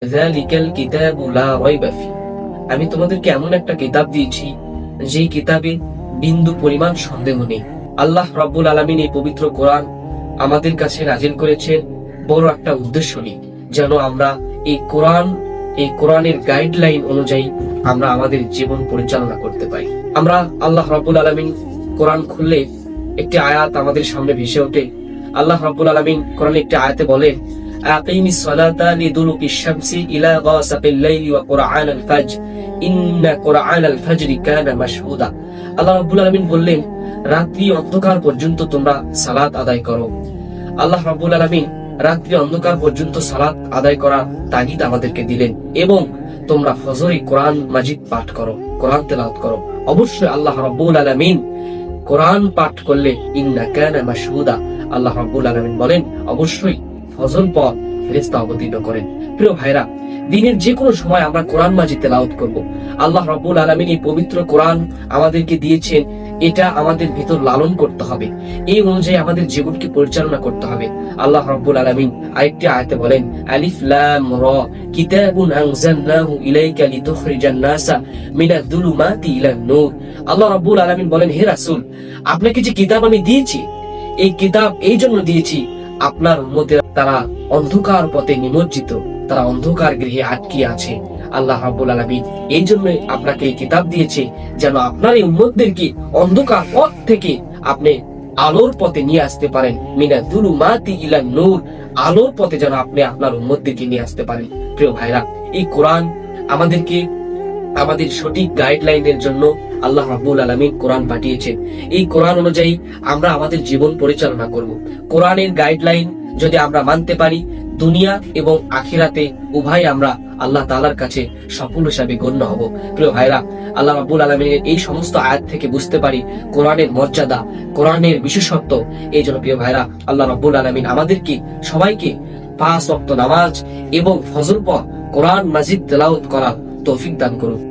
যালিকাল কিতাবু লা রাইবা ফি, আমি তোমাদেরকে এমন একটা কিতাব দিয়েছি যেই কিতাবে বিন্দু পরিমাণ সন্দেহ নেই। আল্লাহ রাব্বুল আলামিন এই পবিত্র কোরআন আমাদের কাছে নাজিল করেছেন বড় একটা উদ্দেশ্য নিয়ে, যেন আমরা এই কোরআনের গাইডলাইন অনুযায়ী আমরা আমাদের জীবন পরিচালনা করতে পারি। আমরা আল্লাহ রাব্বুল আলামিন কোরআন খুললে একটি আয়াত আমাদের সামনে ভেসে ওঠে। আল্লাহ রাব্বুল আলামিন কোরআনে একটি আয়াতে বলেন, আকিমিস সালাতা লিদুলুকিশ শামসি ইলা গাসাকিল লাইলি ওয়া কুরআনাল ফাজর ইন্না কুরআনাল ফাজরি কানা মাশহুদা। আল্লাহ রাব্বুল আলামিন বললেন, রাত্রি অন্ধকার পর্যন্ত তোমরা সালাত আদায় করো। আল্লাহ রাব্বুল আলামিন রাত্রি অন্ধকার পর্যন্ত সালাত আদায় করার তাগিদ আমাদেরকে দিলেন এবং তোমরা ফজরে কোরআন মাজিদ পাঠ করো, কোরআন তেলাওয়াত করো। অবশ্যই আল্লাহ রাব্বুল আলামিন কোরআন পাঠ করলে ইন্না কানা মাশহুদা, আল্লাহ রাব্বুল আলামিন বলেন অবশ্যই ফজর পর ফেরেশতা অবতীর্ণ করেন। প্রিয় ভাইরা, দিনের যে কোনো সময় আমরা কোরআন মাজিদ তেলাওয়াত করব। আল্লাহ রাব্বুল আলামিন এই পবিত্র কোরআন আমাদেরকে দিয়েছেন, এটা আমাদের ভিতর লালন করতে হবে, এই অনুযায়ী আমাদের জীবনকে পরিচালনা করতে হবে। আল্লাহ রাব্বুল আলামিন আরেকটি আয়াতে বলেন, আলিফ লাম রা কিতাবুন আনজালনাহু ইলাইকা লিতুখরিজান নাসা মিনাজ যুলুমাতি ইলান নূর। আল্লাহ রাব্বুল আলামিন বলেন, হে রাসূল, আপনাকে যে কিতাব আমি দিয়েছি, এই কিতাব এই জন্য দিয়েছি আপনার উম্মতেরা তারা অন্ধকার পথে নিমজ্জিত, তারা অন্ধকার গৃহে আটকে আছে। আল্লাহ রাব্বুল আলামিন এই জন্য আপনাকে এই কিতাব দিয়েছে যেন আপনার এই উম্মতদেরকে অন্ধকার পথ থেকে আপনি আলোর পথে নিয়ে আসতে পারেন। মিনাজ যুলুমাতি ইলান নূর, আলোর পথে যেন আপনি আপনার উম্মতদেরকে নিয়ে আসতে পারেন। প্রিয় ভাইরা, এই কোরআন আমাদেরকে আমাদের সঠিক গাইডলাইনের জন্য আল্লাহ রাব্বুল আলামিন কোরআন পাঠিয়েছেন। এই কোরআন অনুযায়ী আমরা আমাদের জীবন পরিচালনা করব। কোরআনের গাইডলাইন যদি আমরা মানতে পারি, দুনিয়া এবং আখিরাতে উভয় আমরা আল্লাহ তাআলার কাছে সফল হিসাবে গণ্য হব। প্রিয় ভাইরা, আল্লাহ রাব্বুল আলামিনের এই সমস্ত আয়াত থেকে বুঝতে পারি কোরআনের মর্যাদা, কোরআনের বিশেষত্ব। এই জন্য প্রিয় ভাইরা, আল্লাহ রাব্বুল আলামিন আমাদেরকে সবাইকে 5 ওয়াক্ত নামাজ এবং ফজর পর কোরআন মাজিদ তেলাওয়াত করার তৌফিক দান করুন।